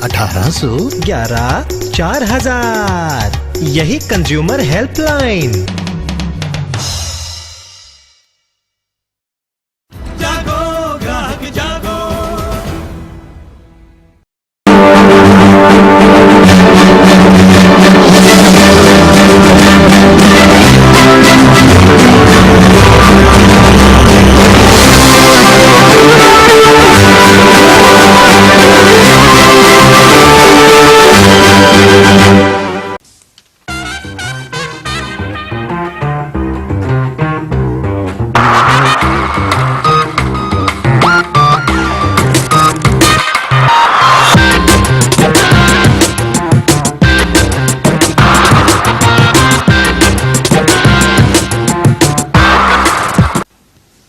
1811 4000। यही consumer helpline. जागो ग्राहक जागो।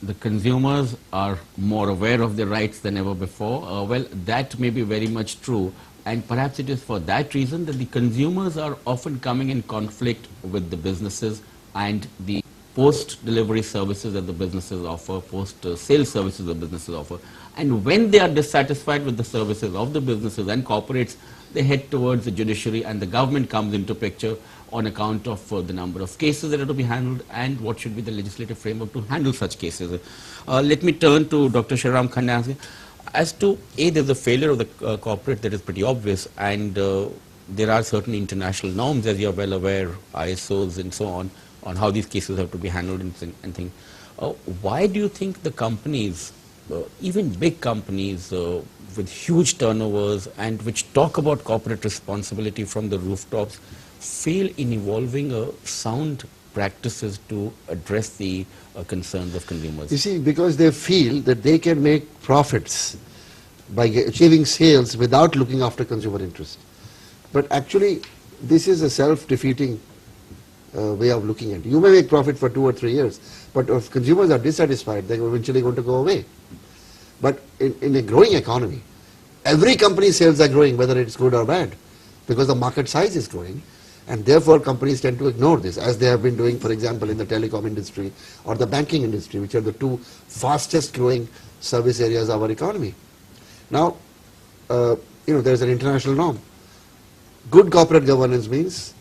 The consumers are more aware of their rights than ever before. Well, that may be very much true, and perhaps it is for that reason that the consumers are often coming in conflict with the businesses and the post-delivery services that the businesses offer, post-sale services the businesses offer. And when they are dissatisfied with the services of the businesses and corporates, they head towards the judiciary, and the government comes into picture on account of the number of cases that are to be handled and what should be the legislative framework to handle such cases. Let me turn to Dr. Shriram Khanna. As to A, there's a failure of the corporate that is pretty obvious, and there are certain international norms, as you're well aware, ISOs and so on how these cases have to be handled and things. Why do you think the companies, even big companies with huge turnovers and which talk about corporate responsibility from the rooftops, fail in evolving sound practices to address the concerns of consumers? You see, because they feel that they can make profits by achieving sales without looking after consumer interest. But actually, this is a self-defeating way of looking at it. You may make profit for 2 or 3 years, but if consumers are dissatisfied, they're eventually going to go away. But in a growing economy, every company's sales are growing, whether it's good or bad, because the market size is growing. And therefore, companies tend to ignore this, as they have been doing, for example, in the telecom industry or the banking industry, which are the two fastest growing service areas of our economy. Now, there's an international norm. Good corporate governance means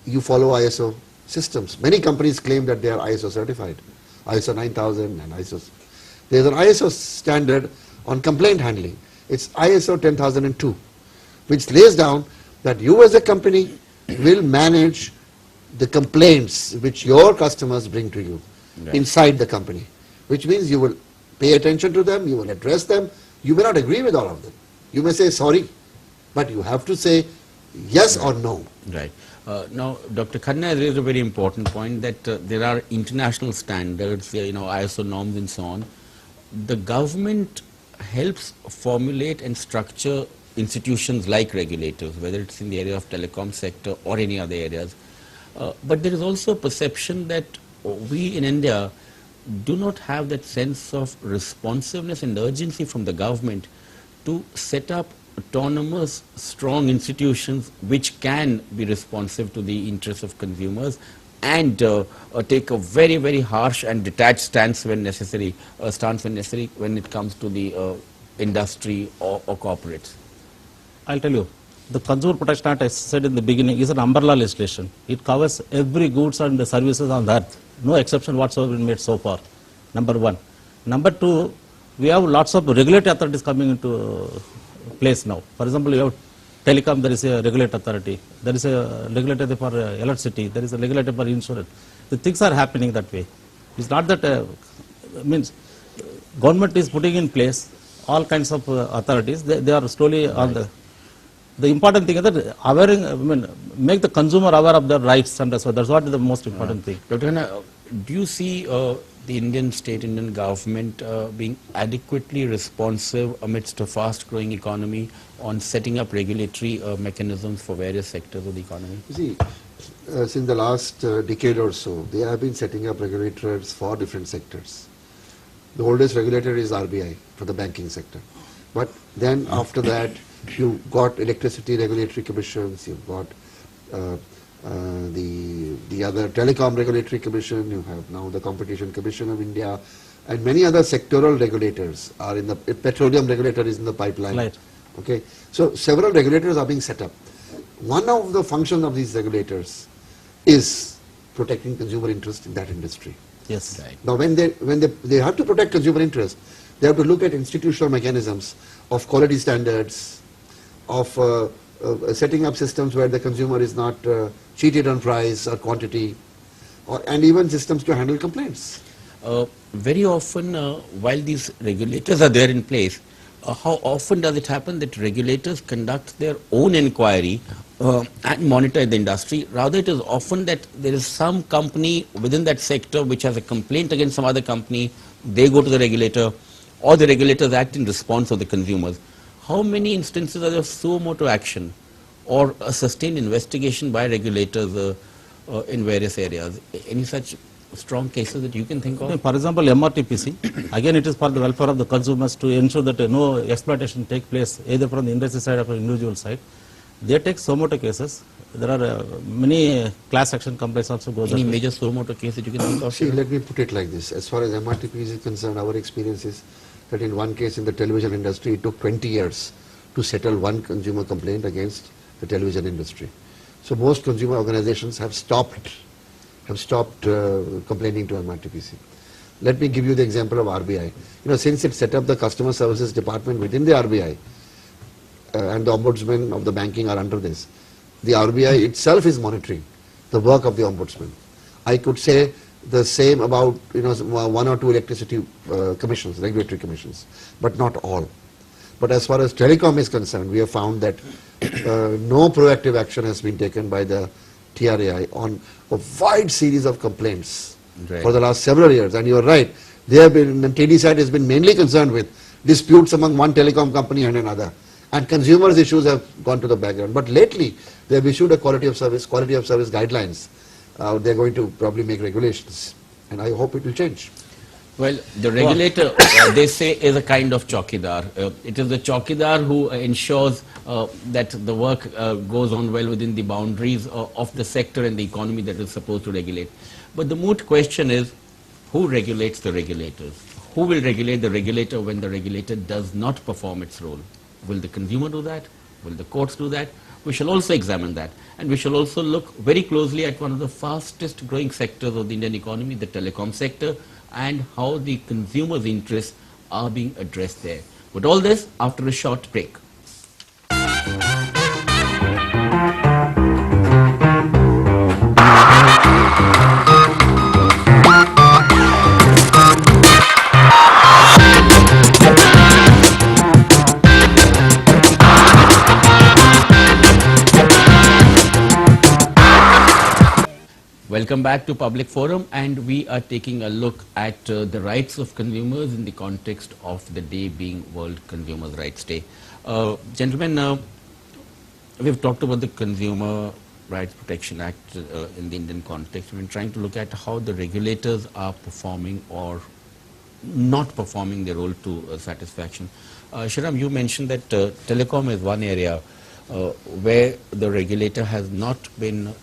you follow ISO systems. Many companies claim that they are ISO certified, ISO 9000 and ISO. There's an ISO standard on complaint handling. It's ISO 10002, which lays down that you as a company will manage the complaints which your customers bring to you inside the company, which means you will pay attention to them, you will address them. You may not agree with all of them. You may say sorry, but you have to say yes or no. Right. Now, Dr. Khanna has raised a very important point that there are international standards, ISO norms and so on. The government helps formulate and structure institutions like regulators, whether it's in the area of telecom sector or any other areas. But there is also a perception that we in India do not have that sense of responsiveness and urgency from the government to set up autonomous, strong institutions which can be responsive to the interests of consumers and take a very, very harsh and detached stance when necessary, when it comes to the industry or corporates. I'll tell you, the Consumer Protection Act, as I said in the beginning, is an umbrella legislation. It covers every goods and the services on the earth. No exception whatsoever been made so far. Number one. Number two, we have lots of regulatory authorities coming into place now. For example, you have telecom, there is a regulatory authority. There is a regulator for electricity. There is a regulator for insurance. The things are happening that way. It's not that, means government is putting in place all kinds of authorities. They are slowly on the important thing is that make the consumer aware of their rights, and so that's what is the most important thing. Dr. Khanna, do you see the Indian government being adequately responsive amidst a fast-growing economy on setting up regulatory mechanisms for various sectors of the economy? You see, since the last decade or so, they have been setting up regulators for different sectors. The oldest regulator is RBI for the banking sector. But then after that, you've got electricity regulatory commissions, you've got the other telecom regulatory commission, you have now the Competition Commission of India, and many other sectoral regulators are in the, petroleum regulator is in the pipeline. Right. Okay, so several regulators are being set up. One of the functions of these regulators is protecting consumer interest in that industry. Yes. Right. Now, when they have to protect consumer interest, they have to look at institutional mechanisms of quality standards, of setting up systems where the consumer is not cheated on price or quantity, and even systems to handle complaints. Very often, while these regulators are there in place, how often does it happen that regulators conduct their own inquiry and monitor the industry? Rather, it is often that there is some company within that sector which has a complaint against some other company, they go to the regulator, or the regulators act in response of the consumers. How many instances are there of suo motu action or a sustained investigation by regulators in various areas? Any such strong cases that you can think of? For example, MRTPC, again it is for the welfare of the consumers to ensure that no exploitation take place either from the industry side or from the individual side. They take suo motu cases. There are many class action complaints also go Any that way. major suo motu case that you can think of? See, let me put it like this. As far as MRTP is concerned, our experience is that in one case in the television industry, it took 20 years to settle one consumer complaint against the television industry. So most consumer organizations have stopped complaining to MRTPC. Let me give you the example of RBI. You know, since it set up the customer services department within the RBI, and the ombudsman of the banking are under this, the RBI itself is monitoring the work of the ombudsman. I could say the same about one or two electricity commissions, regulatory commissions, but not all. But as far as telecom is concerned, we have found that no proactive action has been taken by the TRAI on a wide series of complaints for the last several years. And you are right, they have been, TDSAT has been mainly concerned with disputes among one telecom company and another. And consumers' issues have gone to the background. But lately, they have issued a quality of service guidelines. They are going to probably make regulations. And I hope it will change. Well, the regulator, they say, is a kind of chowkidar. It is the chowkidar who ensures that the work goes on well within the boundaries of the sector and the economy that is supposed to regulate. But the moot question is, who regulates the regulators? Who will regulate the regulator when the regulator does not perform its role? Will the consumer do that? Will the courts do that? We shall also examine that. And we shall also look very closely at one of the fastest growing sectors of the Indian economy, the telecom sector, and how the consumers' interests are being addressed there. But all this after a short break. Welcome back to Public Forum, and we are taking a look at the rights of consumers in the context of the day being World Consumers' Rights Day. Gentlemen, we've talked about the Consumer Rights Protection Act in the Indian context. We've been trying to look at how the regulators are performing or not performing their role to satisfaction. Shriram, you mentioned that telecom is one area where the regulator has not been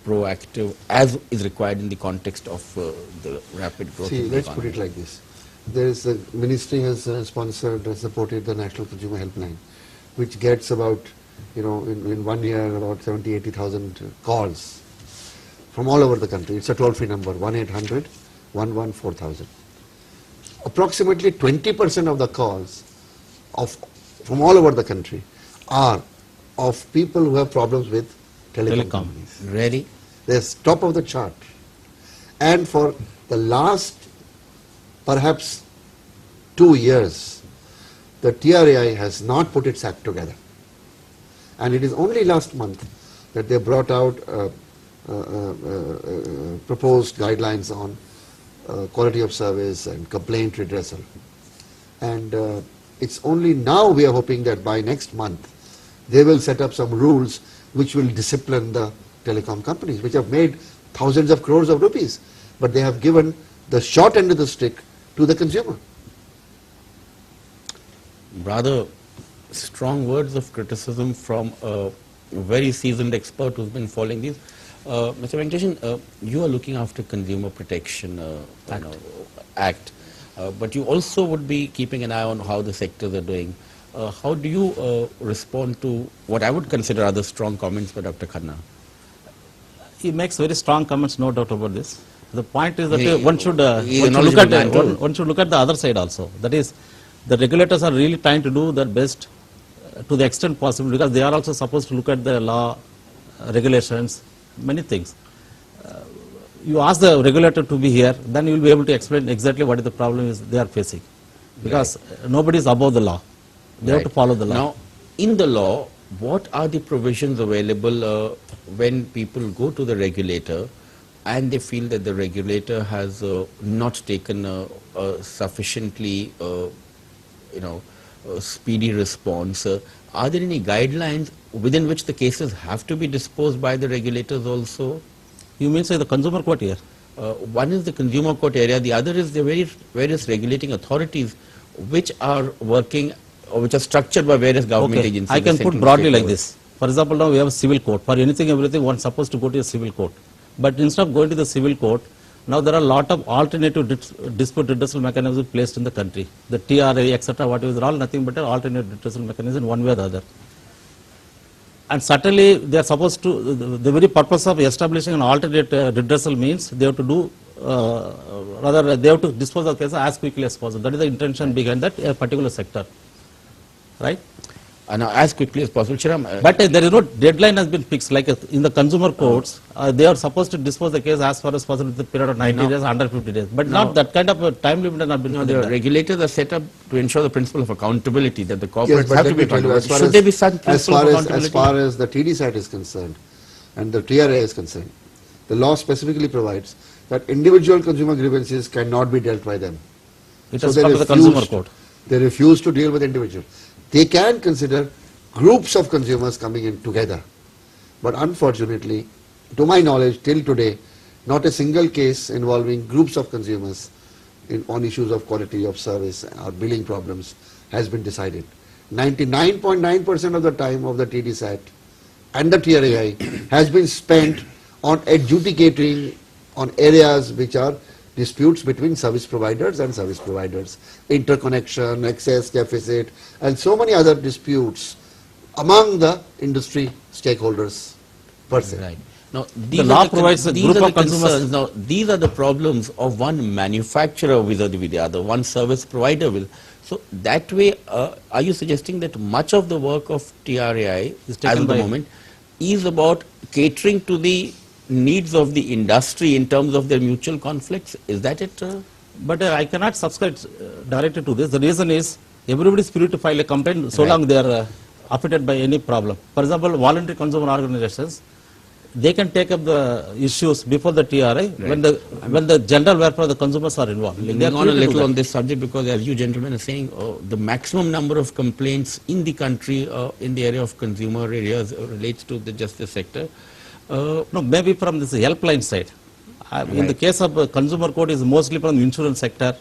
proactive as is required in the context of the rapid growth. See, of the let's put economy. it like this. There is the ministry has sponsored and supported the National Consumer Helpline, which gets about, in 1 year about 70,000-80,000 calls from all over the country. It's a toll-free number, 1-800-11-4000. Approximately 20% of the calls from all over the country are of people who have problems with telecom companies. Really? They're top of the chart. And for the last perhaps 2 years, the TRAI has not put its act together. And it is only last month that they brought out proposed guidelines on quality of service and complaint redressal. And it's only now we are hoping that by next month they will set up some rules which will discipline the telecom companies, which have made thousands of crores of rupees, but they have given the short end of the stick to the consumer. Rather strong words of criticism from a very seasoned expert who's been following these. Mr. Venkatesan, you are looking after Consumer Protection Act, but you also would be keeping an eye on how the sectors are doing. How do you respond to what I would consider other strong comments by Dr. Khanna? He makes very strong comments, no doubt about this. The point is that He- one should he is a look at knowledgeable man too. one should look at the other side also. That is, the regulators are really trying to do their best to the extent possible, because they are also supposed to look at the law, regulations, many things. You ask the regulator to be here, then you will be able to explain exactly what is the problem is they are facing, because nobody is above the law. They have to Right. follow the law. Now, in the law, what are the provisions available when people go to the regulator and they feel that the regulator has not taken a sufficiently, speedy response? Are there any guidelines within which the cases have to be disposed by the regulators also? You mean say the consumer court here? One is the consumer court area, the other is the various regulating authorities which are working or which are structured by various government agencies. I can the put central broadly state like level. this. For example, now we have a civil court. For anything, everything, one is supposed to go to a civil court. But instead of going to the civil court, now there are a lot of alternative dispute redressal mechanisms placed in the country. The TRA, etc., whatever, are all nothing but an alternate redressal mechanism one way or the other. And certainly, they are supposed to, the very purpose of establishing an alternate redressal means they have to do, rather, they have to dispose of cases as quickly as possible. That is the intention behind that particular sector. Right? As quickly as possible. Shriram, But there is no deadline has been fixed. Like in the consumer courts, they are supposed to dispose the case as far as possible within the period of 90 days, 150 days. But not that kind of a time limit has not been no, put the in there. regulators are set up to ensure the principle of accountability, that the Yes, corporates but have to let be me tell you, accountable. Should there be such principle of accountability? as far as the TD site is concerned and the TRA is concerned, the law specifically provides that individual consumer grievances cannot be dealt by them. It So has they come to the consumer refused- court. They refuse to deal with individuals. They can consider groups of consumers coming in together. But unfortunately, to my knowledge, till today, not a single case involving groups of consumers on issues of quality of service or billing problems has been decided. 99.9% of the time of the TD SAT and the TRAI has been spent on adjudicating on areas which are disputes between service providers and service providers, interconnection, excess, deficit, and so many other disputes among the industry stakeholders per se. Right. Now, these law are the provides a these group are the of consumers- concerns. Now, these are the problems of one manufacturer vis-a-vis the other, one service provider will. So, that way, are you suggesting that much of the work of TRAI Is as taken of the by- moment is about catering to the needs of the industry in terms of their mutual conflicts? Is that it? But I cannot subscribe directly to this. The reason is everybody is free to file a complaint so Right. long they are affected by any problem. For example, voluntary consumer organizations, they can take up the issues before the TRA when the general welfare of the consumers are involved. They are Linking on free a to do little that. on this subject, because as you gentlemen are saying, the maximum number of complaints in the country in the area of consumer areas relates to the justice sector. No, maybe from this helpline side. In the case of consumer court, is mostly from the insurance sector.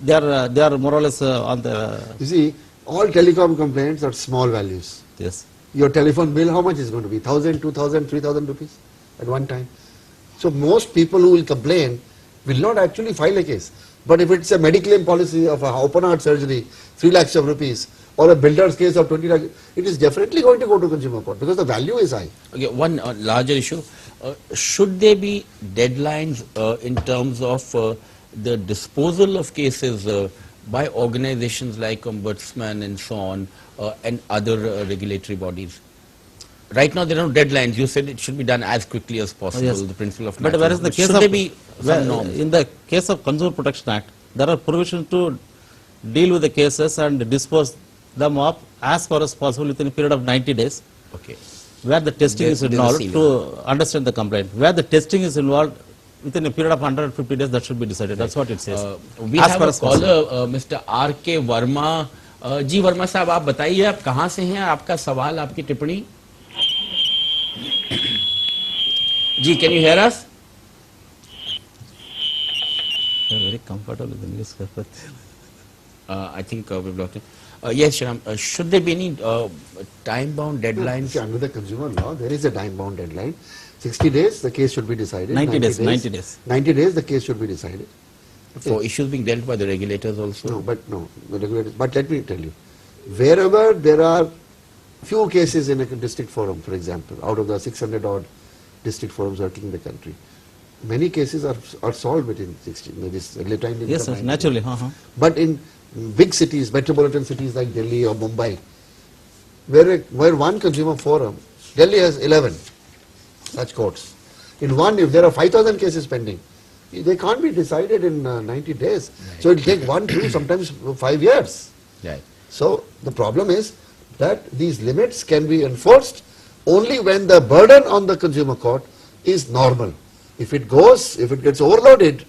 They are more or less on the You see, all telecom complaints are small values. yes. Your telephone bill, how much is going to be? 1,000, 2,000, 3,000 rupees at one time. So most people who will complain will not actually file a case. But if it's a mediclaim policy of a open heart surgery, 3 lakhs of rupees, or a builder's case of 20 lakhs, it is definitely going to go to consumer court because the value is high. Okay, one larger issue. Should there be deadlines in terms of the disposal of cases by organizations like Ombudsman and so on and other regulatory bodies? Right now there are no deadlines. You said it should be done as quickly as possible, Yes. the principle of But natural- whereas the case should of there be some norms? in the case of Consumer Protection Act, there are provisions to deal with the cases and dispose them up as far as possible within a period of 90 days, Okay. where the testing is There's a involved ceiling. to understand the complaint. Where the testing is involved within a period of 150 days, that should be decided. That's what it says. We As have far a as possible. caller, Mr. R.K. Verma. जी वर्मा साहब, आप बताइए आप कहाँ से हैं, आपका सवाल, आपकी टिप्पणी. जी, can you hear us? They are very comfortable with English. I think we've lost it. Yes, Shriram, should there be any time-bound deadlines? See, under the consumer law, there is a time-bound deadline. 60 days, the case should be decided. 90 days, 90 days. 90 days, the case should be decided. For issues being dealt by the regulators also? No, the regulators. But let me tell you, Wherever there are few cases in a district forum, for example, out of the 600 odd district forums working in the country, many cases are solved within 60, maybe a little time. Yes, sir, naturally. But in big cities, metropolitan cities like Delhi or Mumbai, where one consumer forum, Delhi has 11 such courts. In one, if there are 5,000 cases pending, they can't be decided in 90 days. Right. So it will take 1, 2, sometimes 5 years. Right. So the problem is that these limits can be enforced only when the burden on the consumer court is normal. If it gets overloaded,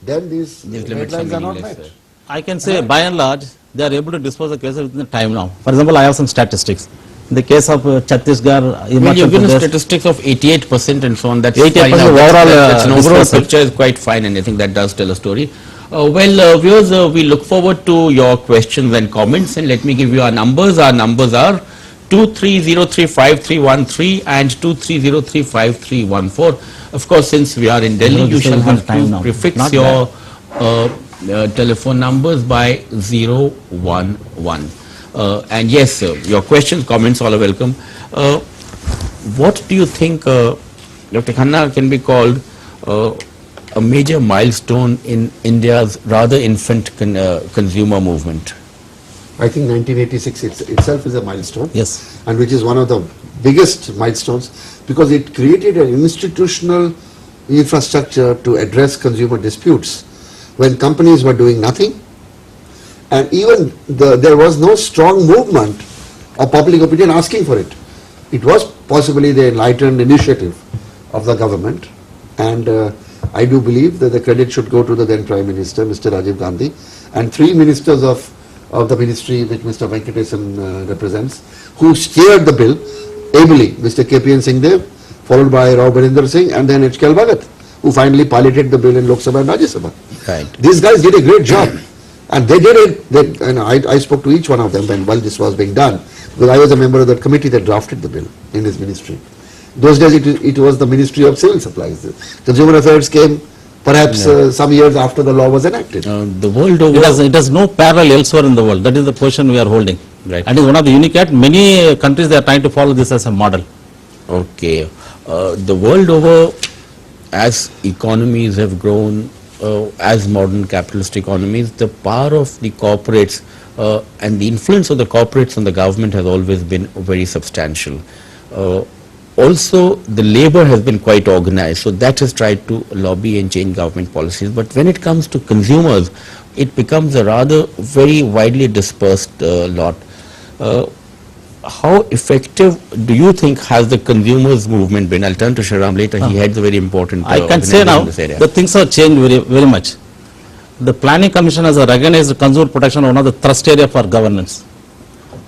then these limits are deadlines are not meaningless, met. sir. I can say by and large, they are able to dispose of cases within the time now. For example, I have some statistics. In the case of Chhattisgarh, Well, Himachal you've given Pradesh, statistics of 88% and so on. That's 88% fine. overall, That's an overall dispersal. picture is quite fine, and I think that does tell a story. Viewers, we look forward to your questions and comments, and let me give you our numbers. Our numbers are 23035313 and 23035314. Of course, since we are in Delhi, No, you this shall is have not time to now. prefix Not your telephone numbers by 011. And yes, sir, your questions, comments, all are welcome. What do you think, Dr. Khanna, can be called a major milestone in India's rather infant consumer movement? I think 1986 itself is a milestone. yes, And which is one of the biggest milestones because it created an institutional infrastructure to address consumer disputes when companies were doing nothing, and even there was no strong movement of public opinion asking for it. It was possibly the enlightened initiative of the government, and I do believe that the credit should go to the then Prime Minister, Mr. Rajiv Gandhi, and 3 ministers of the ministry which Mr. Venkatesan represents, who steered the bill ably, Mr. KPN Singh Dev, followed by Rao Barinder Singh, and then H.K.L. Bhagat, who finally piloted the bill in Lok Sabha and Rajya Sabha. Right. These guys did a great job, and they did it, and I spoke to each one of them while this was being done, because I was a member of that committee that drafted the bill in his ministry. Those days it was the Ministry of Civil Supplies. Consumer Affairs came perhaps some years after the law was enacted. The world over. it has no parallel elsewhere in the world. That is the position we are holding. Right. And it is one of the unique act. Many countries they are trying to follow this as a model. Okay. The world over, as economies have grown, as modern capitalist economies, the power of the corporates and the influence of the corporates on the government has always been very substantial. Also, the labor has been quite organized, so that has tried to lobby and change government policies. But when it comes to consumers, it becomes a rather very widely dispersed lot. How effective do you think has the consumers movement been? I'll turn to Shriram later. He heads a very important I can say organization now in this area. the things have changed very, very much. The Planning Commission has recognized consumer protection as one of the thrust area for governance.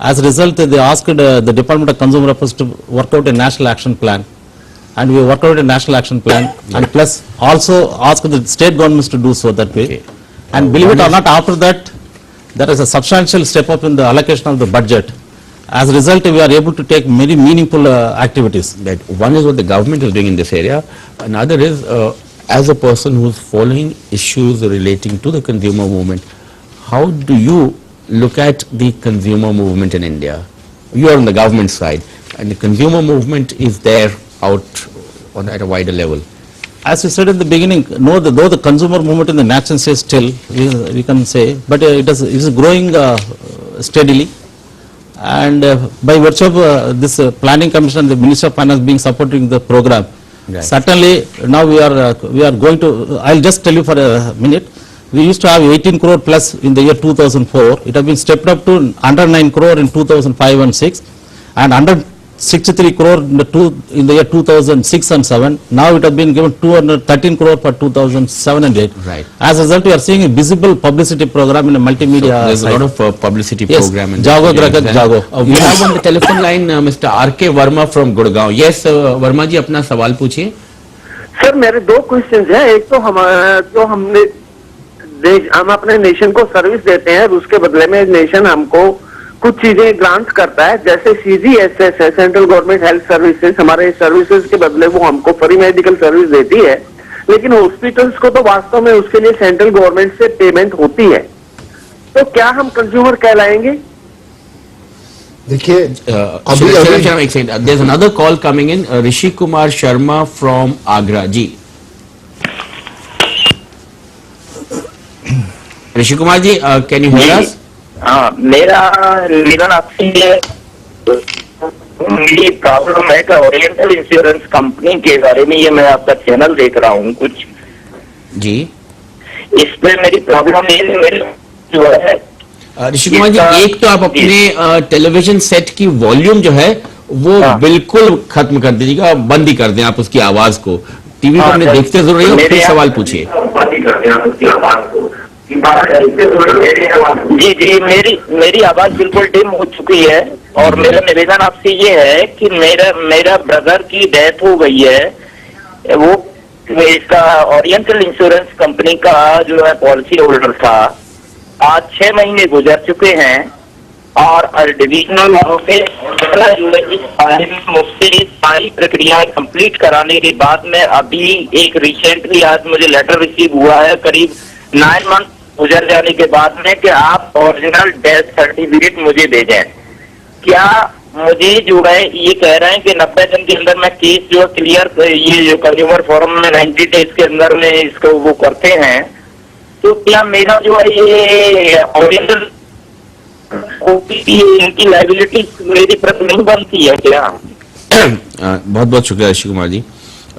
As a result, they asked the Department of Consumer Affairs to work out a national action plan, and we worked out a national action plan, and plus also asked the state governments to do so that way. Okay. And believe it or not, after that, there is a substantial step up in the allocation of the budget. As a result, we are able to take many meaningful activities. That one is what the government is doing in this area. Another is, as a person who's following issues relating to the consumer movement, how do you look at the consumer movement in India? You are on the government side, and the consumer movement is there out at a wider level. As we said in the beginning, though the consumer movement in the nation says still, we can say, but it is growing steadily. And by virtue of this Planning Commission, the Ministry of Finance being supporting the program, Right. certainly now we are going to, I'll just tell you for a minute, we used to have 18 crore plus in the year 2004. It has been stepped up to 109 crore in 2005 and 6, and 163 crore in the year 2006 and 7. Now it has been given 213 crore for 2007 and 8. Right. As a result, we are seeing a visible publicity program in a multimedia. There's a side. lot of publicity Yes. program. in Jago, this area. Gragat, Jago. We have on the telephone line Mr. R.K. Verma from Gurgaon. Yes, Verma ji, अपना सवाल पूछिए. Sir मेरे 2 questions हैं। एक तो हम अपने nation को सर्विस देते हैं और उसके बदले में नेशन हमको कुछ चीजें ग्रांट करता है, जैसे CGHS है, सेंट्रल गवर्नमेंट हेल्थ सर्विसेज, हमारे सर्विसेज के बदले वो हमको फ्री मेडिकल सर्विस देती है, लेकिन हॉस्पिटल्स को तो वास्तव में उसके लिए सेंट्रल गवर्नमेंट से पेमेंट होती है। तो क्या हम कंज्यूमर कहलाएंगे? देखिए अभी Sharma, एक second. There's another call coming in. Rishi Kumar Sharma from Agra. Ji. Rishi Kumar ji, can you hear us? हाँ, मेरा निवेदन आपसे ये मेरी प्रॉब्लम है कि ओरिएंटल इंश्योरेंस कंपनी के बारे में, ये मैं आपका चैनल देख रहा हूँ कुछ, जी. इसमें मेरी प्रॉब्लम ये है, मेरे जो है ऋषि कुमार जी, एक तो आप अपने टेलीविजन सेट की वॉल्यूम जो है वो हाँ। बिल्कुल खत्म कर दीजिएगा, बंद ही कर दें आप उसकी आवाज को. टीवी पर हमें देखते जरूर रहिए, फिर सवाल पूछिए. जी जी, मेरी आवाज बिल्कुल डिम हो चुकी है, और मेरा निवेदन आपसे ये है कि मेरा ब्रदर की डेथ हो गई है. वो इसका ओरिएंटल इंश्योरेंस कंपनी का जो है पॉलिसी होल्डर था. आज 6 महीने गुजर चुके हैं, और डिविजनल ऑफिस जो है इस बारे में मुझसे सारी प्रक्रिया कंप्लीट कराने के बाद में अभी एक रिसेंटली आज मुझे लेटर रिसीव हुआ है, करीब 9 मंथ गुजर जाने के बाद में, कि आप ओरिजिनल डेथ सर्टिफिकेट मुझे भेजें. क्या मुझे जो है ये कह रहे हैं कि 90 दिन के अंदर में केस जो क्लियर, ये जो कंज्यूमर फोरम में 90 डेज के अंदर में इसको वो करते हैं, तो क्या मेरा जो है ये ओरिजिनल इनकी लाइबिलिटी मेरी प्रति नहीं बनती है क्या? बहुत बहुत शुक्रिया Rishi Kumar ji.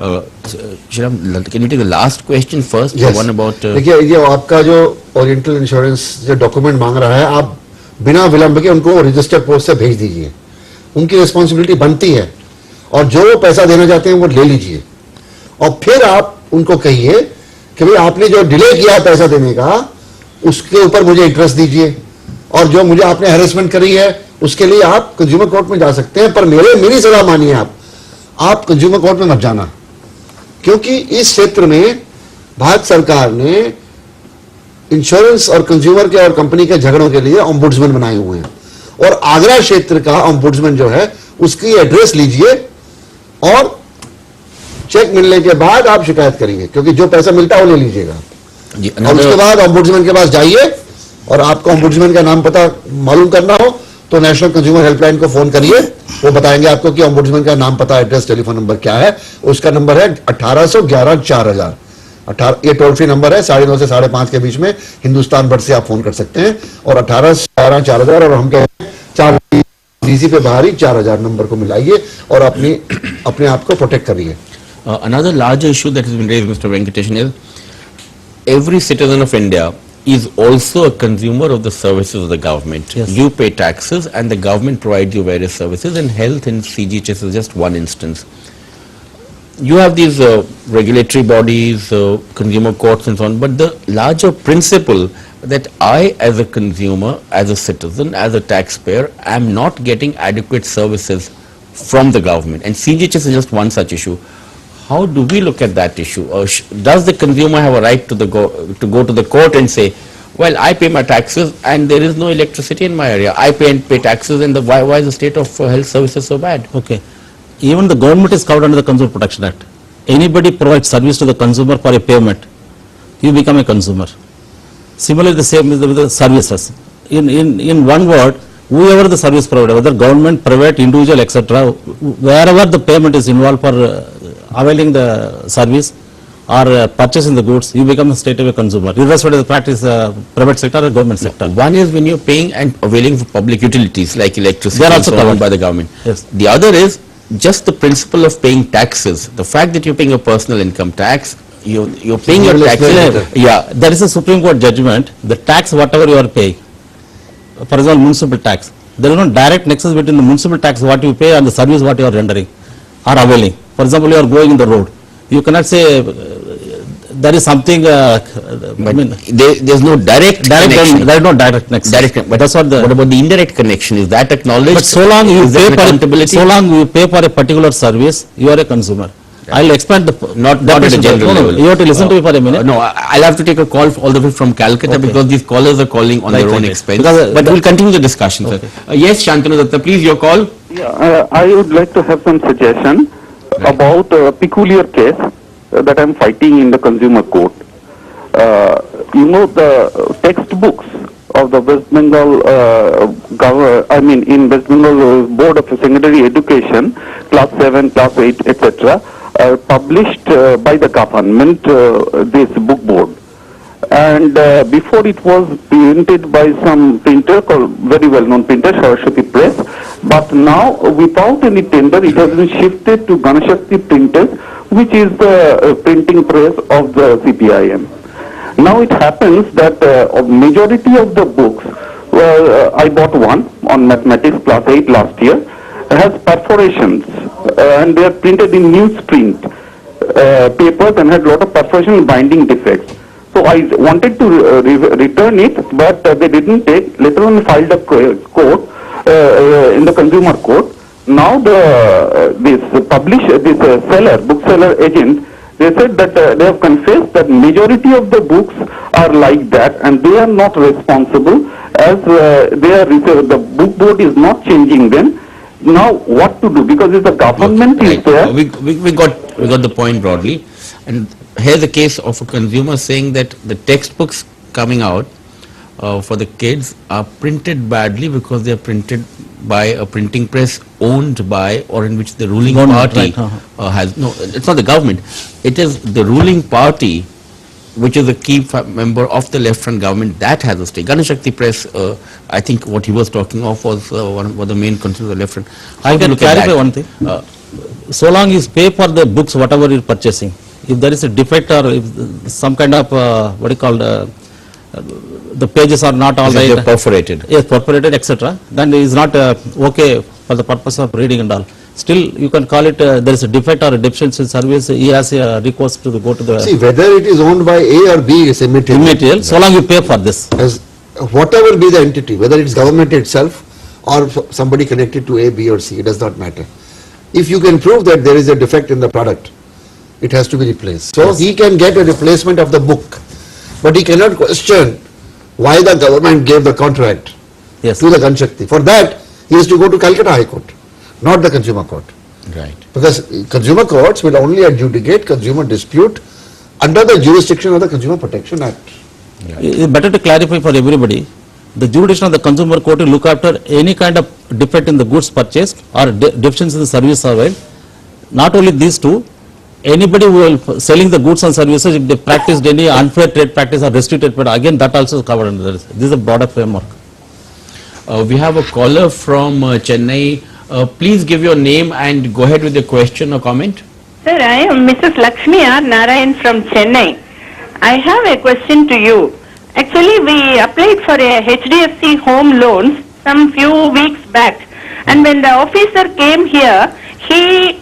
Shriram, can you take the last question first? Yes. The one about देखिए ये आपका जो ओरिएंटल इंश्योरेंस जो डॉक्यूमेंट मांग रहा है, आप बिना विलंब के उनको रजिस्टर पोस्ट से भेज दीजिए. उनकी रिस्पॉन्सिबिलिटी बनती है, और जो वो पैसा देना चाहते हैं वो ले लीजिए, और फिर आप उनको कहिए कि भाई आपने जो डिले किया है पैसा देने का, उसके ऊपर मुझे इंटरेस्ट दीजिए, और जो मुझे आपने हैरेसमेंट करी है उसके लिए आप कंज्यूमर कोर्ट में जा सकते हैं, पर मेरी सलाह मानिए, आप कंज्यूमर कोर्ट में मत जाना, क्योंकि इस क्षेत्र में भारत सरकार ने इंश्योरेंस और कंज्यूमर के और कंपनी के झगड़ों के लिए ओम्बुड्समैन बनाए हुए हैं, और आगरा क्षेत्र का ओम्बुड्समैन जो है उसकी एड्रेस लीजिए, और चेक मिलने के बाद आप शिकायत करेंगे, क्योंकि जो पैसा मिलता है वो ले लीजिएगा. और उसके बाद ओम्बुड्समैन के पास जाइए, और आपको ओम्बुड्समैन का नाम पता मालूम करना हो तो नेशनल कंज्यूमर हेल्पलाइन को फोन करिए, वो बताएंगे आपको कि ओम्बुड्समैन का नाम, पता, एड्रेस, टेलीफोन नंबर क्या है. उसका नंबर है 1811-4000. ये टोल फ्री नंबर है, 9:30 से 5:30 के बीच में हिंदुस्तान भर से आप फोन कर सकते हैं, और 1811-4000, और हम कहते हैं 4 डीसी पे बाहर ही 4000 नंबर को मिलाइए, और अपने आप को प्रोटेक्ट करिए. Another larger issue that has been raised, Mr. Venkatesan, is every citizen of India is also a consumer of the services of the government. Yes. You pay taxes and the government provides you various services, and health and CGHS is just one instance. You have these regulatory bodies, consumer courts and so on, but the larger principle that I as a consumer, as a citizen, as a taxpayer am not getting adequate services from the government, and CGHS is just one such issue. How do we look at that issue? Or does the consumer have a right to go to the court and say, well, I pay my taxes and there is no electricity in my area. I pay taxes, and why is the state of health services so bad? Okay. Even the government is covered under the Consumer Protection Act. Anybody provides service to the consumer for a payment, you become a consumer. Similarly, the same with the services. In one word, whoever the service provider, whether government, private, individual, etc., wherever the payment is involved for availing the service or purchasing the goods, you become a straight away consumer, irrespective of the practice, private sector or government sector. One is when you're paying and availing for public utilities like electricity They are and also so on covered by the government. Yes. The other is just the principle of paying taxes. The fact that you're paying a personal income tax, you're paying your taxes. Yeah, there is a Supreme Court judgment. The tax, whatever you are paying, for example, municipal tax, there is no direct nexus between the municipal tax what you pay and the service what you are rendering or availing. For example, you are going in the road. You cannot say there is something. I mean, there's no direct connection. There is no direct nexus. But that's what what about the indirect connection? Is that acknowledged? But so long you Is there pay an accountability? so long you pay for a particular service, you are a consumer. I'll expand the Not at a general level. You have to listen to me for a minute. No, I'll have to take a call all the way from Calcutta because these callers are calling on their own expense. Because, but we'll continue the discussion, sir. Yes, Shantanu Datta, please, your call. Yeah, I would like to have some suggestion about a peculiar case that I'm fighting in the consumer court. The textbooks of the West Bengal, in West Bengal Board of Secondary Education, class 7, class 8, etc., published by the government this book board. And before it was printed by some printer called very well-known printer, Saraswati Press. But now, without any tender, it has been shifted to Ganashakti Printers, which is the printing press of the CPIM. Now it happens that a majority of the books, I bought one on mathematics class 8 last year, has perforations and they are printed in newsprint papers and had a lot of perforation and binding defects. So I wanted to return it, but they didn't take. Later on, filed a court in the consumer court. Now this seller, bookseller agent, they said that they have confessed that majority of the books are like that, and they are not responsible as the book board is not changing them. Now what to do? Because if the government is there, we got the point broadly, and here's a case of a consumer saying that the textbooks coming out for the kids are printed badly because they are printed by a printing press owned by or in which the ruling party has, no, it's not the government, it is the ruling party which is a key member of the left front government that has a stake. Ganashakti Press, I think what he was talking of was one of the main concerns of the left front. I can clarify one thing. So long you pay for the books, whatever you're purchasing, if there is a defect or if some kind of the pages are not all right, perforated. Yes, perforated, etc., then it is not okay for the purpose of reading and all. Still, you can call it there is a defect or a deficiency in service. He has a request to go to the. See, whether it is owned by A or B is immaterial. Immaterial. So long you pay for this. As whatever be the entity, whether it is government itself or somebody connected to A, B or C, it does not matter. If you can prove that there is a defect in the product, it has to be replaced. So he can get a replacement of the book, but he cannot question why the government gave the contract to the Ganashakti. For that, he has to go to Calcutta High Court, not the Consumer Court. Right. Because consumer courts will only adjudicate consumer dispute under the jurisdiction of the Consumer Protection Act. It's better to clarify for everybody. The jurisdiction of the consumer court will look after any kind of defect in the goods purchased or deficiency in the service provided. Not only these two, anybody who will selling the goods and services, if they practiced any unfair trade practice or restricted trade, again that also is covered under this. This is a broader framework. We have a caller from Chennai. Please give your name and go ahead with your question or comment. Sir, I am Mrs. Lakshmi R. Narayan from Chennai. I have a question to you. Actually, we applied for a HDFC home loan some few weeks back, and when the officer came here, he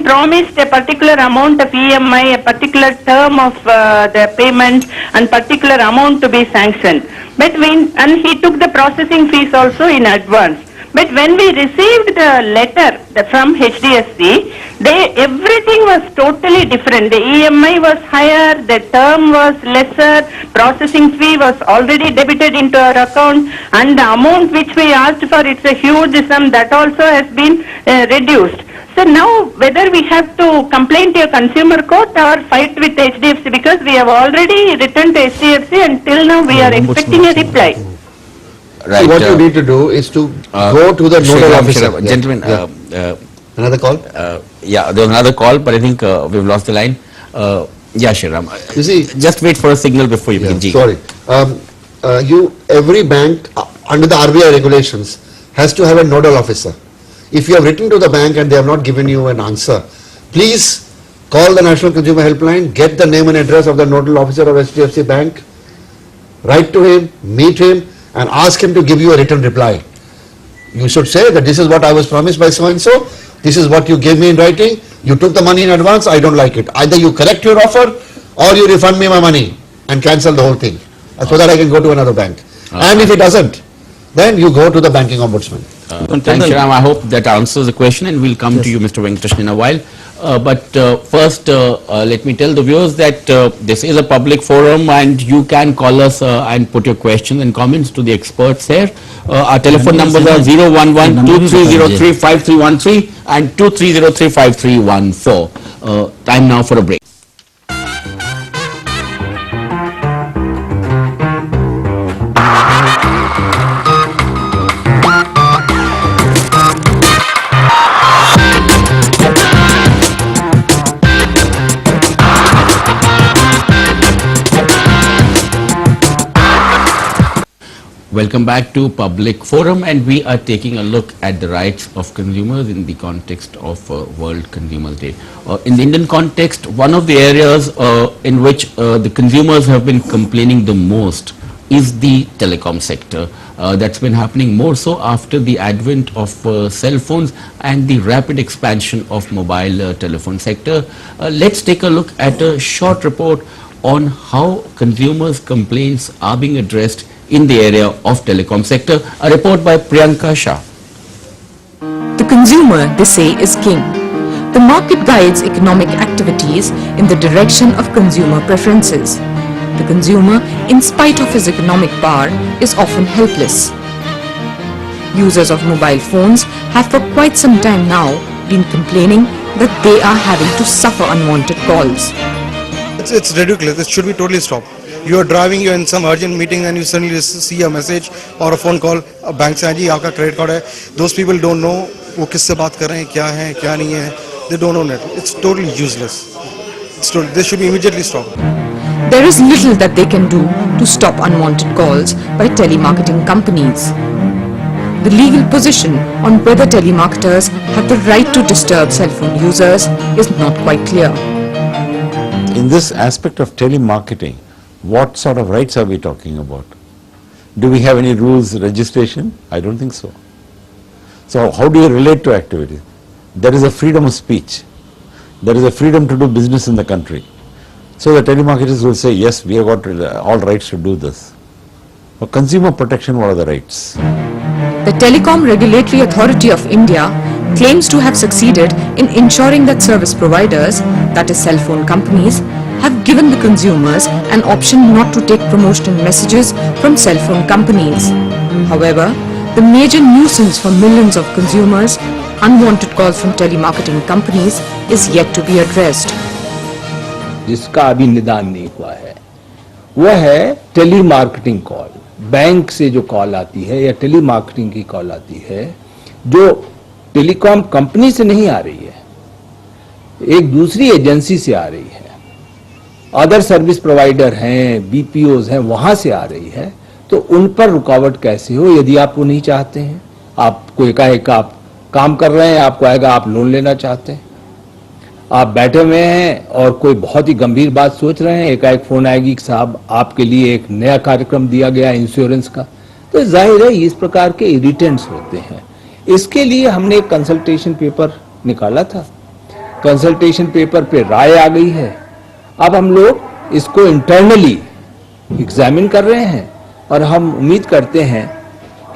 promised a particular amount of EMI, a particular term of the payment, and particular amount to be sanctioned. But and he took the processing fees also in advance. But when we received the letter from HDFC, everything was totally different. The EMI was higher, the term was lesser, processing fee was already debited into our account, and the amount which we asked for, it's a huge sum, that also has been reduced. So now whether we have to complain to a consumer court or fight with HDFC, because we have already written to HDFC and till now we are expecting a reply. Right. So what you need to do is to go to the nodal officer. Gentlemen, another call? Yeah, there was another call, but I think we've lost the line. Yeah, Shriram. You see, just wait for a signal before you begin. Sorry. Every bank under the RBI regulations has to have a nodal officer. If you have written to the bank and they have not given you an answer, please call the National Consumer Helpline, get the name and address of the nodal officer of HDFC Bank, write to him, meet him, and ask him to give you a written reply. You should say that this is what I was promised by so and so, this is what you gave me in writing, you took the money in advance, I don't like it. Either you correct your offer or you refund me my money and cancel the whole thing so that I can go to another bank. And if it doesn't, then you go to the banking ombudsman. Thanks, Shriram. I hope that answers the question, and we'll come to you, Mr. Venkatesh, in a while. But first, let me tell the viewers that this is a public forum and you can call us and put your questions and comments to the experts here. Our telephone numbers are 011-2303-5313 and 2303-5314. Time now for a break. Welcome back to Public Forum, and we are taking a look at the rights of consumers in the context of World Consumer Day. In the Indian context, one of the areas in which the consumers have been complaining the most is the telecom sector. That's been happening more so after the advent of cell phones and the rapid expansion of mobile telephone sector. Let's take a look at a short report on how consumers' complaints are being addressed in the area of telecom sector. A report by Priyanka Shah. The consumer, they say, is king. The market guides economic activities in the direction of consumer preferences. The consumer, in spite of his economic power, is often helpless. Users of mobile phones have for quite some time now been complaining that they are having to suffer unwanted calls. It's ridiculous. It should be totally stopped. You are driving, you're in some urgent meeting and you suddenly see a message or a phone call, a bank से जी आपका credit card है. Those people don't know वो किससे बात कर रहे हैं, क्या है, क्या नहीं है. They don't know that. It's totally useless. This should be immediately stopped. There is little that they can do to stop unwanted calls by telemarketing companies. The legal position on whether telemarketers have the right to disturb cell phone users is not quite clear. In this aspect of telemarketing, what sort of rights are we talking about? Do we have any rules, registration? I don't think so. So how do you relate to activity? There is a freedom of speech. There is a freedom to do business in the country. So the telemarketers will say, yes, we have got all rights to do this. For consumer protection, what are the rights? The Telecom Regulatory Authority of India claims to have succeeded in ensuring that service providers, that is cell phone companies, have given the consumers an option not to take promotional messages from cell phone companies. However, the major nuisance for millions of consumers, unwanted calls from telemarketing companies, is yet to be addressed. जिसका अभी निदान नहीं हुआ है वह है telemarketing call. Bank से जो कॉल आती है या टेलीमार्केटिंग की कॉल आती है जो टेलीकॉम कंपनी से नहीं आ रही है, एक दूसरी एजेंसी से आ रही है, अदर सर्विस प्रोवाइडर हैं, बीपीओज हैं, वहां से आ रही है, तो उन पर रुकावट कैसे हो यदि आप वो नहीं चाहते हैं. आपको एकाएक आप काम कर रहे हैं, आपको आएगा आप लोन लेना चाहते हैं, आप बैठे हुए हैं और कोई बहुत ही गंभीर बात सोच रहे हैं, एकाएक फोन आएगी कि साहब आपके लिए एक नया कार्यक्रम दिया गया इंश्योरेंस का. तो जाहिर है इस प्रकार के इरिटेंट्स होते हैं. इसके लिए हमने एक कंसल्टेशन पेपर निकाला था. कंसल्टेशन पेपर पे राय आ गई है. अब हम लोग इसको इंटरनली एग्जामिन कर रहे हैं और हम उम्मीद करते हैं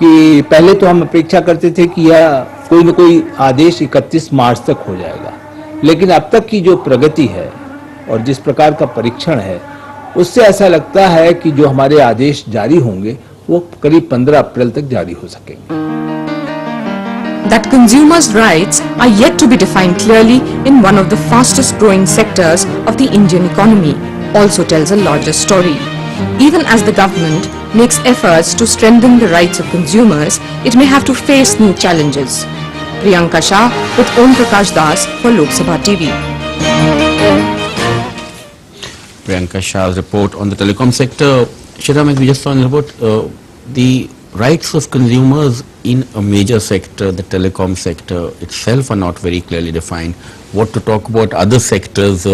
कि पहले तो हम अपेक्षा करते थे कि यह कोई न कोई आदेश 31 मार्च तक हो जाएगा, लेकिन अब तक की जो प्रगति है और जिस प्रकार का परीक्षण है उससे ऐसा लगता है कि जो हमारे आदेश जारी होंगे वो करीब 15 अप्रैल तक जारी हो सकेंगे. That consumers' rights are yet to be defined clearly in one of the fastest growing sectors of the Indian economy also tells a larger story. Even as the government makes efforts to strengthen the rights of consumers, it may have to face new challenges. Priyanka Shah with Om Prakash Das for Lok Sabha TV. Priyanka Shah's report on the telecom sector. Shriram, as we just saw in the report, the rights of consumers in a major sector, the telecom sector itself, are not very clearly defined. What to talk about other sectors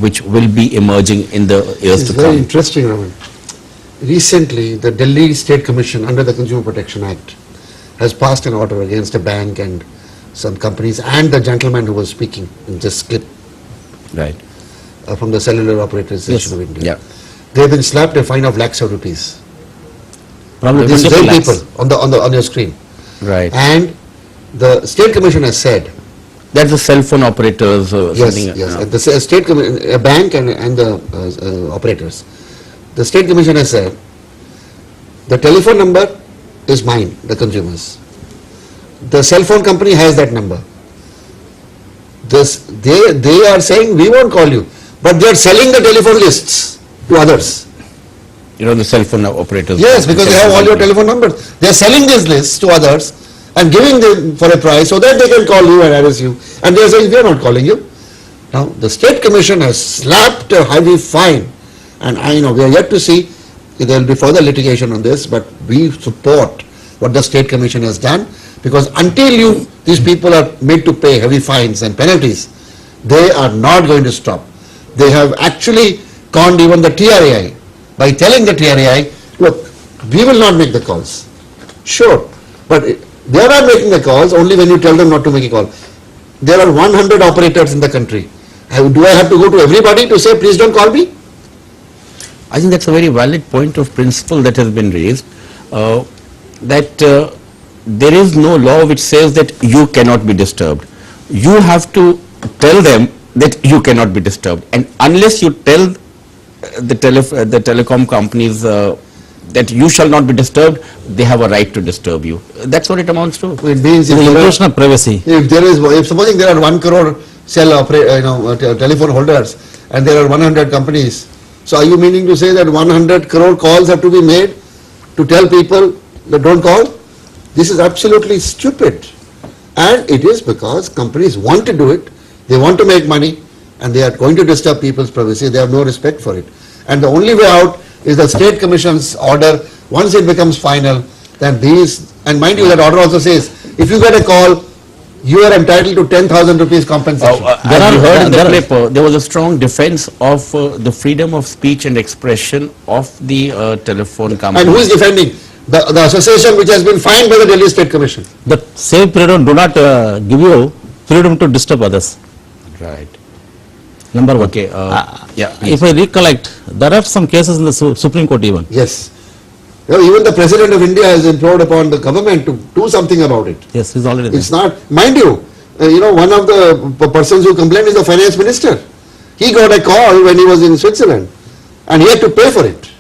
which will be emerging in the years to come? It's very interesting, Raman. Recently, the Delhi State Commission under the Consumer Protection Act has passed an order against a bank and some companies and the gentleman who was speaking in this clip. Right. From the Cellular Operators Association of India. Yeah. They have been slapped a fine of lakhs of rupees. Probably These very lakhs. people on your screen. Right. And the State Commission has said. That's the cell phone operators. Yes, yes. The State a bank and the operators. The State Commission has said the telephone number is mine, the consumers. The cell phone company has that number. They are saying we won't call you, but they are selling the telephone lists to others. You know, the cell phone operators. Yes, because they have all your telephone numbers. They are selling these lists to others and giving them for a price so that they can call you and harass you. And they are saying we are not calling you. Now, the State Commission has slapped a heavy fine, and I know we are yet to see there will be further litigation on this, but we support what the State Commission has done, because until these people are made to pay heavy fines and penalties, they are not going to stop. They have actually conned even the TRAI by telling the TRAI, look, we will not make the calls. Sure, but they are not making the calls only when you tell them not to make a call. There are 100 operators in the country. Do I have to go to everybody to say, please don't call me? I think that's a very valid point of principle that has been raised, that there is no law which says that you cannot be disturbed. You have to tell them that you cannot be disturbed, and unless you tell the telecom companies that you shall not be disturbed, they have a right to disturb you. That's what it amounts to. It means The invasion of privacy. if supposing there are 1 crore telephone holders and there are 100 companies, so are you meaning to say that 100 crore calls have to be made to tell people that don't call? This is absolutely stupid. And it is because companies want to do it, they want to make money, and they are going to disturb people's privacy. They have no respect for it. And the only way out is the State Commission's order. Once it becomes final, then these, and mind you, that order also says, if you get a call, you are entitled to 10,000 rupees compensation. As you heard in the clip, there was a strong defense of the freedom of speech and expression of the telephone company. And who is defending? The association which has been fined by the Delhi State Commission. The same freedom do not give you freedom to disturb others. Right. Number one. Okay. Yeah. If I recollect, there are some cases in the Supreme Court even. Yes. Even the President of India has implored upon the government to do something about it. Yes, he's already there. It's not, mind you, one of the persons who complained is the finance minister. He got a call when he was in Switzerland and he had to pay for it.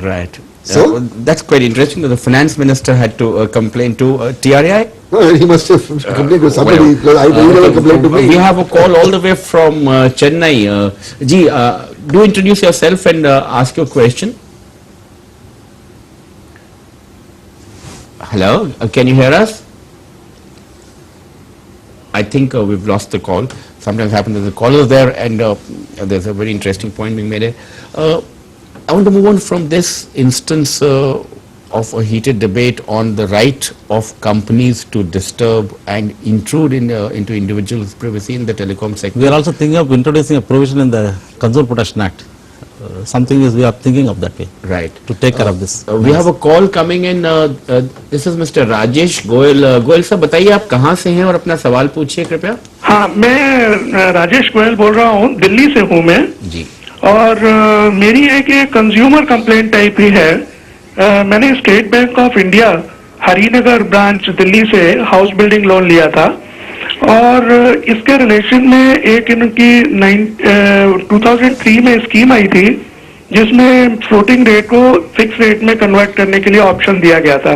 Right. So? That's quite interesting that the finance minister had to complain to TRAI. No, he must have complained to somebody, because I never complained to me. We have a call all the way from Chennai. Do introduce yourself and ask your question. Hello, can you hear us? I think we've lost the call. Sometimes happens that the caller is there, and there's a very interesting point being made. I want to move on from this instance of a heated debate on the right of companies to disturb and intrude into individuals' privacy in the telecom sector. We are also thinking of introducing a provision in the Consumer Protection Act. Something is we are thinking of that way. Right. To take care of this. We have a call coming in. This is Mr. Rajesh Goyal. Goyal साहब बताइए आप कहाँ से हैं और अपना सवाल पूछिए कृपया. हाँ, मैं राजेश गोयल बोल रहा हूँ, दिल्ली से हूँ मैं. जी. और मेरी एक कंज्यूमर कंप्लेंट टाइप ही है. मैंने state bank of India Harinagar branch Delhi से हाउस बिल्डिंग लोन लिया था और इसके रिलेशन में एक इनकी 2003 में स्कीम आई थी जिसमें फ्लोटिंग रेट को फिक्स रेट में कन्वर्ट करने के लिए ऑप्शन दिया गया था.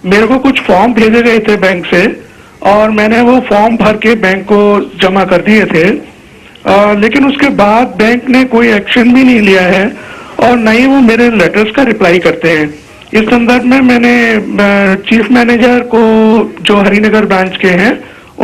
मेरे को कुछ फॉर्म भेजे गए थे बैंक से और मैंने वो फॉर्म भर के बैंक को जमा कर दिए थे, लेकिन उसके बाद बैंक ने कोई एक्शन भी नहीं लिया है और न ही वो मेरे लेटर्स का रिप्लाई करते हैं. इस संदर्भ में मैंने चीफ मैनेजर को जो हरिनगर ब्रांच के हैं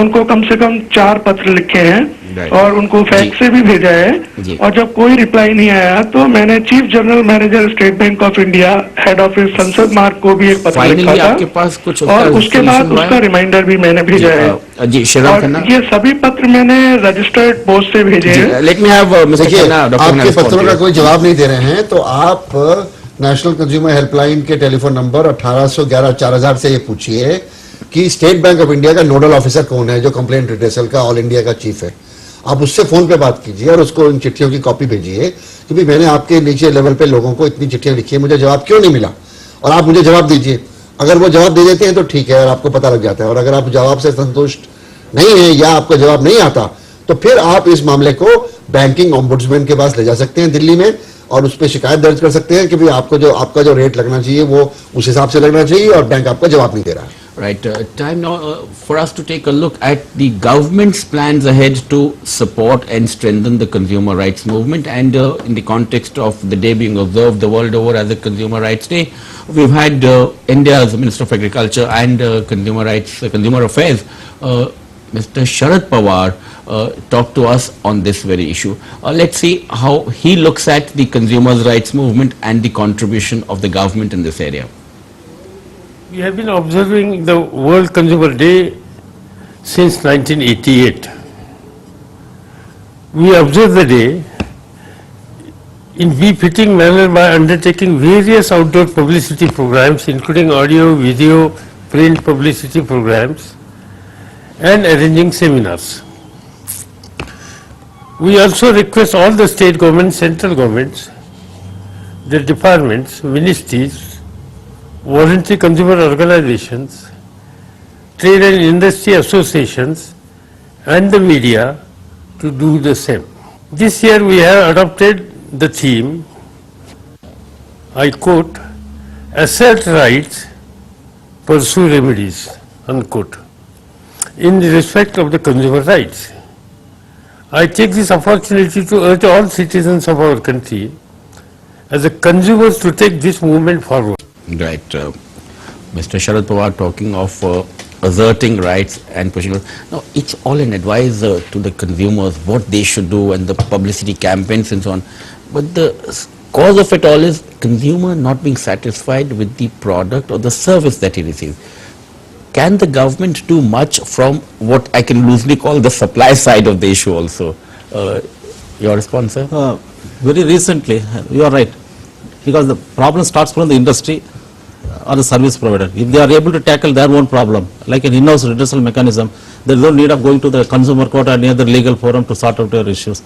उनको कम से कम 4 पत्र लिखे हैं और उनको फैक्स से भी भेजा है और जब कोई रिप्लाई नहीं आया तो मैंने chief general manager state bank of India head office संसद मार्ग को भी एक पत्र लिखा था आपके पास कुछ और उसके बाद उसका रिमाइंडर भी मैंने भेजा है. और ये सभी पत्र मैंने रजिस्टर्ड पोस्ट से भेजे हैं. देखिए, आपके पत्रों का कोई जवाब नहीं दे रहे हैं तो आप नेशनल कंज्यूमर हेल्पलाइन के टेलीफोन नंबर 1811-4000 से ये पूछिए कि स्टेट बैंक ऑफ इंडिया का नोडल ऑफिसर कौन है जो कंप्लेंट रिड्रेसल का ऑल इंडिया का चीफ है. आप उससे फोन पे बात कीजिए और उसको इन चिट्ठियों की कॉपी भेजिए कि भाई मैंने आपके नीचे लेवल पे लोगों को इतनी चिट्ठियां लिखी है, मुझे जवाब क्यों नहीं मिला, और आप मुझे जवाब दीजिए. अगर वो जवाब दे देते हैं तो ठीक है और आपको पता लग जाता है, और अगर आप जवाब से संतुष्ट नहीं है या आपको जवाब नहीं आता तो फिर आप इस मामले को बैंकिंग ओम्बुड्समैन के पास ले जा सकते हैं दिल्ली में और उस पर शिकायत दर्ज कर सकते हैं कि भाई आपका जो रेट लगना चाहिए वो उस हिसाब से लगना चाहिए और बैंक आपका जवाब नहीं दे रहा है. Right. Time now for us to take a look at the government's plans ahead to support and strengthen the consumer rights movement, and in the context of the day being observed the world over as a Consumer Rights Day, we've had India's Minister of Agriculture and Consumer Affairs Mr. Sharad Pawar talk to us on this very issue. Let's see how he looks at the consumers' rights movement and the contribution of the government in this area. We have been observing the World Consumer Day since 1988. We observe the day in befitting manner by undertaking various outdoor publicity programs, including audio, video, print publicity programs, and arranging seminars. We also request all the state governments, central governments, their departments, ministries, voluntary consumer organizations, trade and industry associations, and the media to do the same. This year we have adopted the theme, I quote, assert rights, pursue remedies, unquote, in respect of the consumer rights. I take this opportunity to urge all citizens of our country as a consumers to take this movement forward. Right. Mr. Sharad Pawar talking of asserting rights and pushing. Now, it's all an advice to the consumers what they should do and the publicity campaigns and so on. But the cause of it all is consumer not being satisfied with the product or the service that he receives. Can the government do much from what I can loosely call the supply side of the issue also? Your response, sir? Very recently, you are right, because the problem starts from the industry or the service provider. If they are able to tackle their own problem, like an in-house redressal mechanism, there is no need of going to the consumer court or any other legal forum to sort out their issues.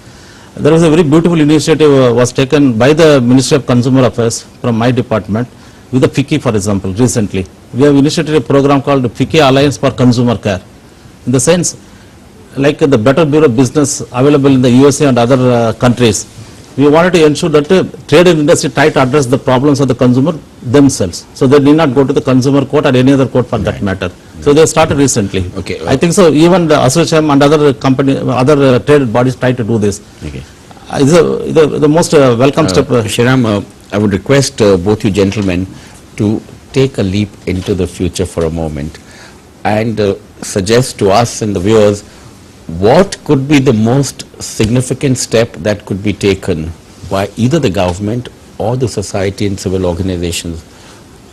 There was a very beautiful initiative was taken by the Ministry of Consumer Affairs from my department with the FICCI, for example, recently. We have initiated a program called FICCI Alliance for Consumer Care. In the sense, like the Better Bureau Business available in the USA and other countries, we wanted to ensure that trade and industry try to address the problems of the consumer themselves. So they need not go to the consumer court or any other court for that matter. So they started recently. Okay. I think so. Even the association and other company, other trade bodies try to do this. Okay. The most welcome step. Shriram, I would request both you gentlemen to take a leap into the future for a moment and suggest to us and the viewers what could be the most significant step that could be taken by either the government or the society and civil organizations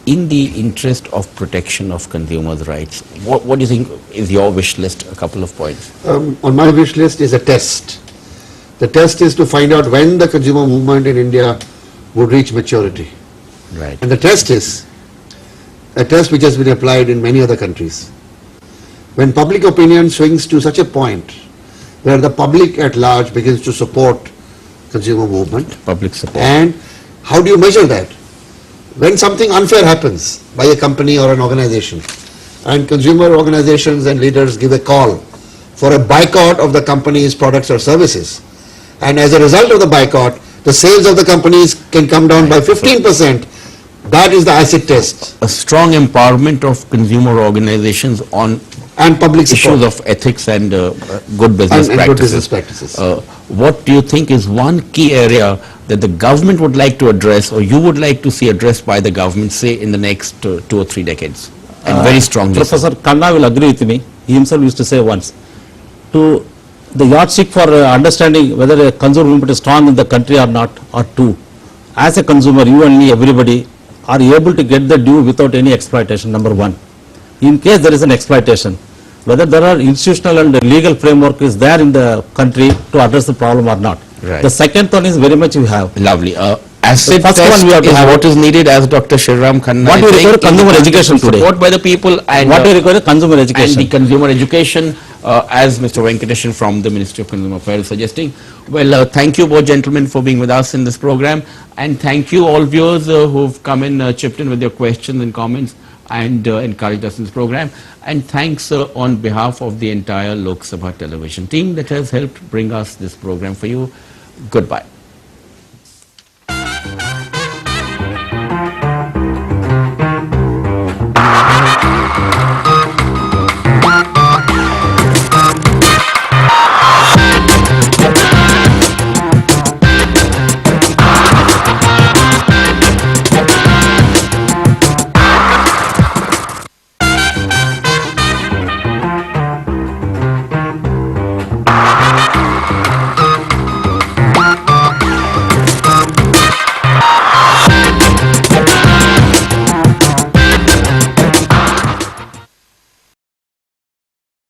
in the interest of protection of consumers' rights. What do you think is your wish list? A couple of points. On my wish list is a test. The test is to find out when the consumer movement in India would reach maturity. Right. And the test is a test which has been applied in many other countries. When public opinion swings to such a point where the public at large begins to support consumer movement. Public support. And how do you measure that? When something unfair happens by a company or an organization and consumer organizations and leaders give a call for a boycott of the company's products or services, and as a result of the boycott, the sales of the companies can come down by 15%, that is the acid test. A strong empowerment of consumer organizations on and public issues of ethics and good business practices. Good business practices. What do you think is one key area that the government would like to address or you would like to see addressed by the government, say, in the next 2 or 3 decades? And very strongly. Professor Khanna will agree with me. He himself used to say once, to the yardstick for understanding whether a consumer movement is strong in the country or not, or two, as a consumer, you and me, everybody, are able to get the due without any exploitation, number one. In case there is an exploitation, whether there are institutional and legal framework is there in the country to address the problem or not. Right. The second one is very much you have. Lovely. Acid first test one we have to is have what is needed, as Dr. Shriram Khanna What is we saying, require consumer education today. Support by the people and what we require consumer education. And the consumer education, as Mr. Venkatesan from the Ministry of Consumer Affairs is suggesting. Well, thank you both gentlemen for being with us in this program, and thank you all viewers who've come in, chipped in with your questions and comments and encouraged us in this program. And thanks on behalf of the entire Lok Sabha television team that has helped bring us this program for you. Goodbye.